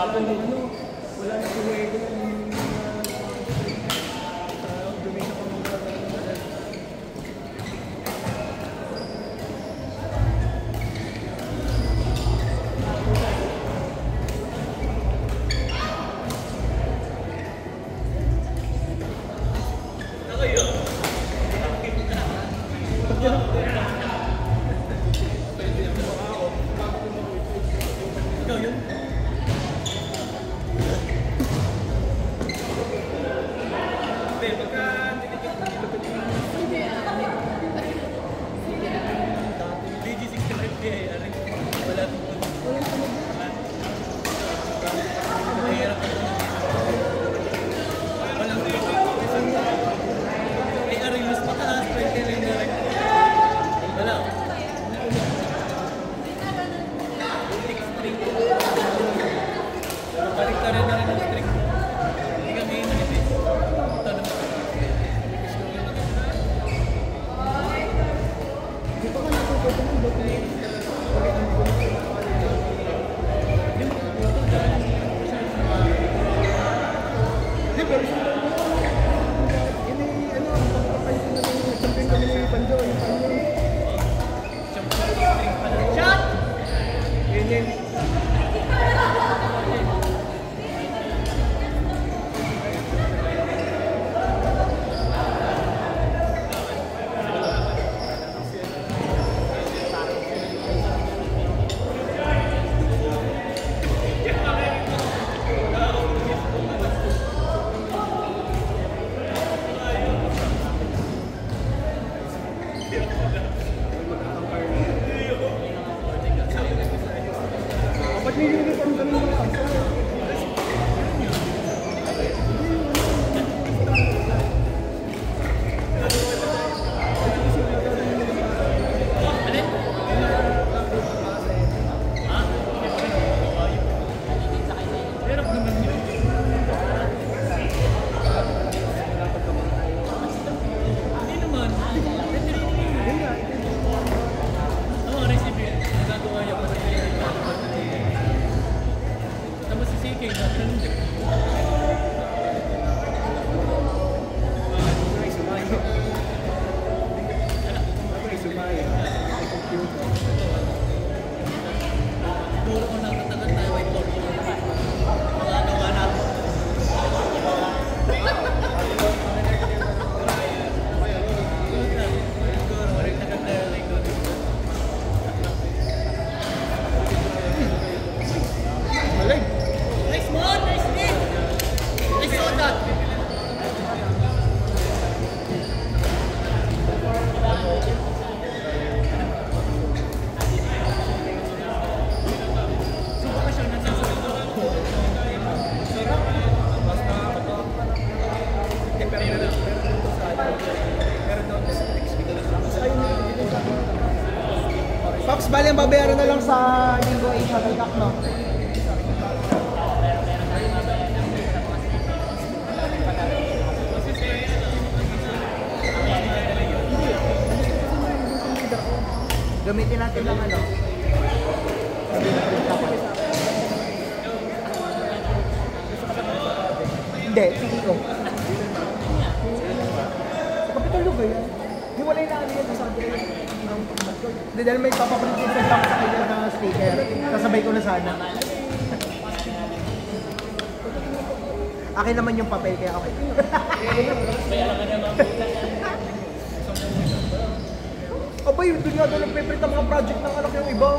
Wala na si Wego ng dumi sa pamumulat. Pops, bali ang babayaran na lang sa Linggo 8 Shuttle Cup, no? Gamitin natin ng ano? Hindi, sige ko. Sa Kapitolyo ba yan? Hiwalay na ano yan sa atin. Hindi, dahil may papaprint yung sa kanya na sticker. Kasabay ko na sana. Akin naman yung papel, kaya okay. Aba, yun doon nga doon nagpiprint ang mga project ng anak yung iba.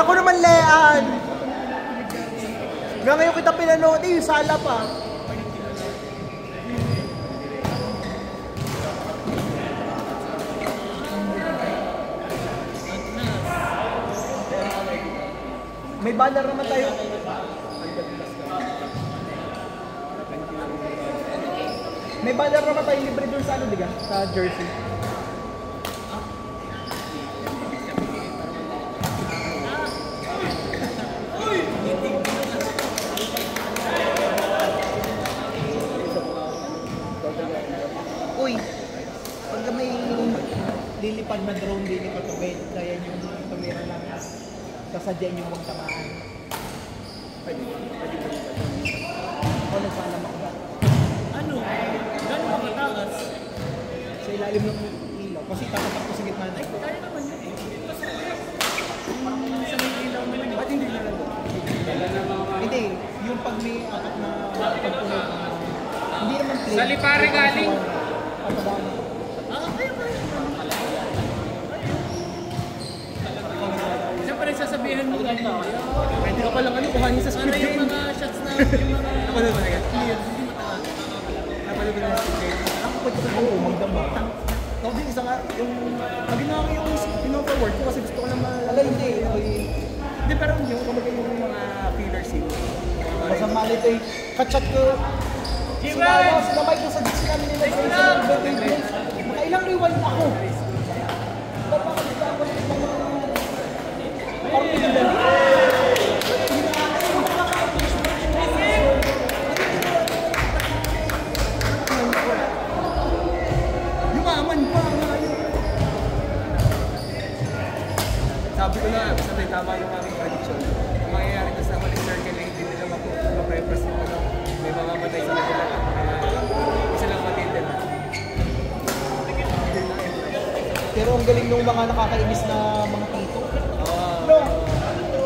Ako naman, Lean. Nga ngayon kita pinanood, yung sala pa. May banner naman tayo. May banner naman tayo libre doon sa ano, diga? Sa jersey. Uy, pagka may lilipad na drone din ito tubig, kaya yung tumira lang kasadyan yung huwag tamaan. Pwede. Ako nagpaalam ako ba? Ano? Gano'n ba katakas? Sa ilalim ng ilaw, kasi tatatak ko sa gitna na. Ay, kaya naman yun eh. Kasi sa may ilaw naman yun. Ba't hindi na lang doon? Hindi, yung pag may apat na pagpunod, hindi naman plain. Sa Lipare galing. Papadaan. Siyempre sasabihan mo rin mo. Pwede ka palang ano, kuhanin sa Ano Squid yung Game. mga shots na yung mga Napanood ba na yan? clear, hindi mataas. Napanood ba na yung Squid Game? Ako pwede ko oo, magdamba. Ako din isa nga, yung pag ginawa ko yung pino-forward ko kasi gusto ko lang Ala, hindi. Hindi, pero yung kumbaga yung mga filler scene. Basta malit eh, kachat ko. Sila Mike sa Dixie namin nila sa nakailang rewind ako. Parang pinagdali. Yumaman pa nga yun. Sabi ko na, sabi tama yung aming prediction. Ang mangyayari ko sa huling circle ay hindi nila maprepress yung ano. May mga matay sila nila. Isa lang matindin. Pero ang galing nung mga nakakainis na mga tito. No.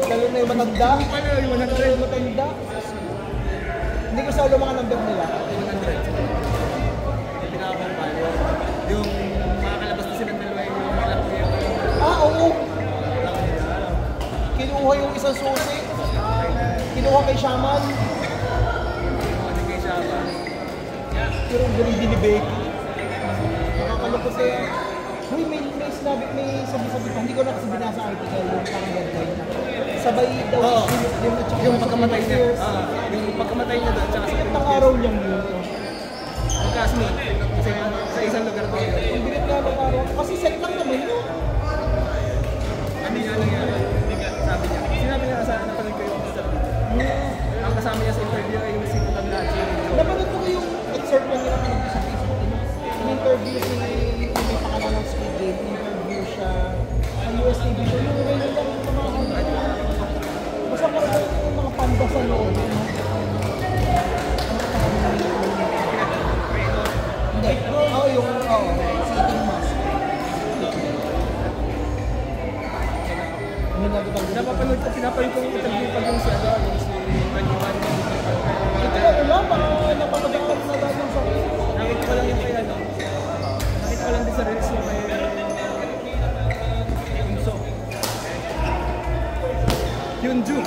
Lalo na yung matanda. Yung matanda. Hindi ko sa ulo mga number nila. 100. Yung pinakakumpal. Yung makakalabas na silang dalawa yung malaki yung... Oo. Kinuha yung isang susi. Kinuha kay Shaman. Pero ang galing din ni Becky. Nakakalapot eh. Uy, may sabi-sabi pa. Hindi ko na kasi binasa article yung parang gagawin. Sabay daw yung pagkamatay niya. Yung pagkamatay niya doon. Bigat ng araw niyang yun. Magkasunod. Kasi sa isang lugar daw yun. Ang bigat nga ng araw. Kasi set lang naman yun. Ano nga nangyari? Sabi niya. Sinabi niya sa napanood ko yung sa ang kasama niya sa interview ay yung sinutan na Jimmy. Napanood ko yung excerpt na nila sa Facebook. Yung interview si may pangalan ng Squid Game. Interview siya sa US TV show. Yung ngayon lang yung mga basta parang yung mga panda sa loob. Hindi. Oo, yung sitting mask. Napapanood ko, pinapanood ko yung interview pag yung si Ada, yung si Kanyuan. Ito na lang, parang napapagdakat na dahil sa nakita ko lang yung kaya, no? Nakita ko lang din sa reels yung kaya Yunso. Yunju.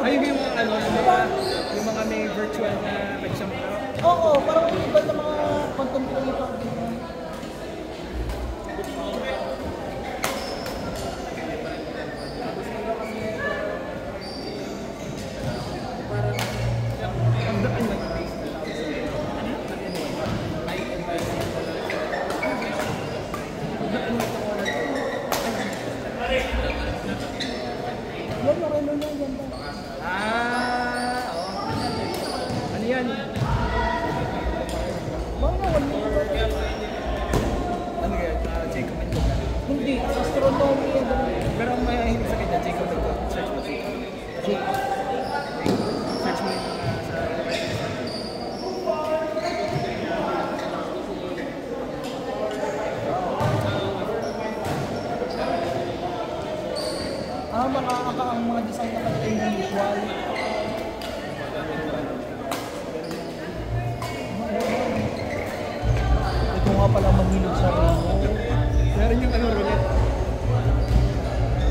Ay, yung mga ano, yung mga may virtual na exam. Oo, parang yung iba na mga content creator. Pero ang mahihilig sa kanya, Jacob ito. Search mo Jacob. Search mo yung sa... Ang mga design na kanila yung usual. Ito nga pala mahilig sa Remo. Meron yung ano, roulette.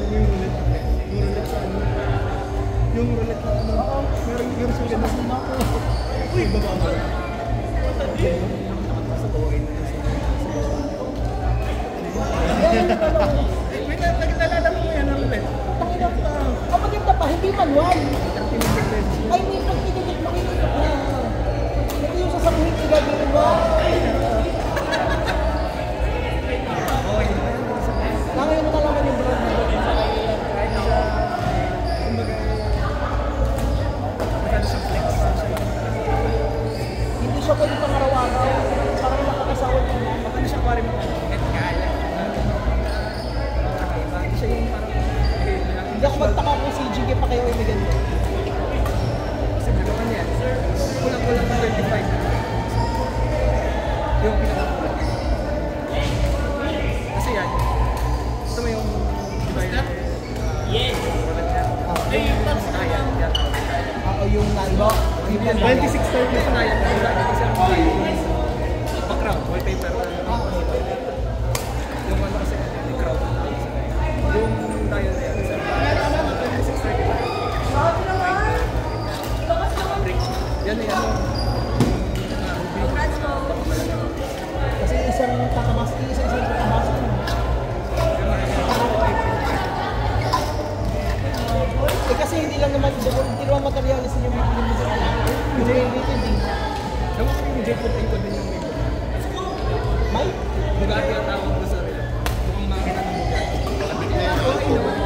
Yung roulette. Yung roulette sa ano. Yung roulette na ano. Meron yung sulit na suma ko. Uy, baba mo. Sa tuwain na wait, naglalala mo yan ang roulette. Ang maganda pa, hindi manual. Ay, may pagkikikit mo na. Ito yung sasabuhin ko gagawin mo. Ngayon mo nalaman yung brand na doon sa hindi siya pwede pang araw-araw. Parang nakakasawa ka na. Baka na siya pari mo. Hindi siya yung parang... Hindi ako magtaka kung si Jiggy pa kayo ay may ganito. Kasi dalawa niya. Kulang-kulang ng 25. Yung pinaka-kulang. Kasi yan. Gusto mo yung... Diba yun? Yes! Yung naiba. 2630 na kaya. Kasi ang mga yung background, wallpaper. Yung ano kasi, yung crowd. Yung tayo na yan. Yan na yan. Kasi isang tatamas, isang tatamas. Eh kasi hindi lang naman, hindi naman materialis yung bibili mo sa hindi related eh. Naman kami yung Jacob Inco din yung may May? Bugatti ang tawag ko sa relo. Mukhang makina ng Bugatti.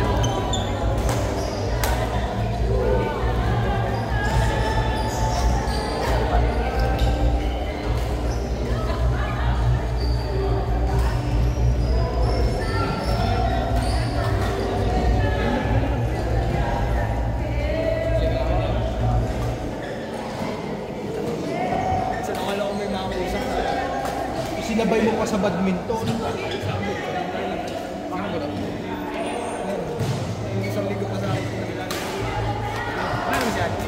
Sinabay mo pa sa badminton. Yung isang ligo pa sa akin. Wala naman si Anis.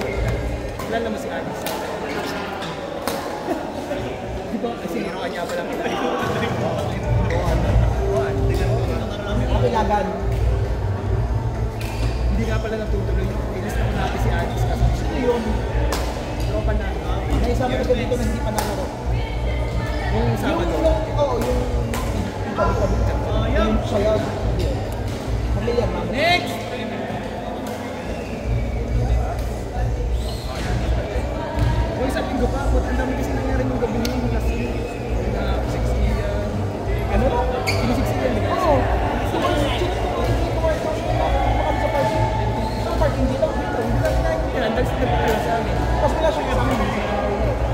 Wala naman si Anis. Di ba? Kasi hirawan niya pala kita. Kapilagan. Hindi nga pala natutuloy. Inis naman natin si Anis. Ito yun. Tropa na. Naisama ko dito na hindi pa nalaro. Yung Sabado. Yung yung sayag. Pamilya, mama. Next! Kung isang linggo pa, ang dami kasi nangyari yung gabi niyo, yung last week. Na 60 yan. Ano? 60 yan, di ba? Oo. Sa parking dito. Hindi lang tayo yan. Dahil sa nagpapala sa amin. Tapos wala siya kasama.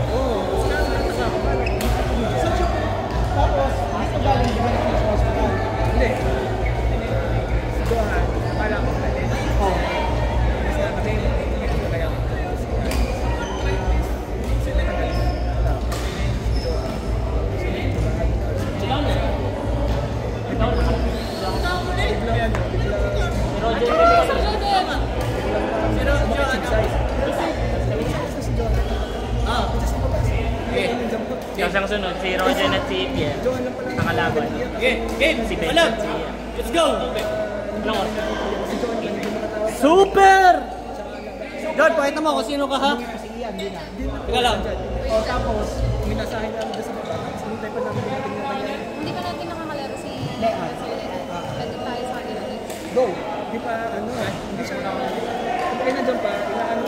Oo. Kasi nga kasama pa. Tapos, dito galing di ba na sa hospital? Hindi. Sa Dohan, akala ko pala. Oo. Kasi nga kami, kaya ako. Sila tagal. Yung sunod, si Roger at si Pierre. Ang kalaban. Game! Si Ben Alam! at si... Let's go! Ilang oras? Super! George, pakita mo kung sino ka ha? Kasi iyan, di na. Teka lang. O tapos, Minasahin namin doon sa baba. Tapos nung tayo pa namin natin yung kanya. Hindi pa natin nakakalaro si Leon. Pwede tayo sa kanila. go. Di pa, ano hindi siya, kung kayo nandiyan pa, inaano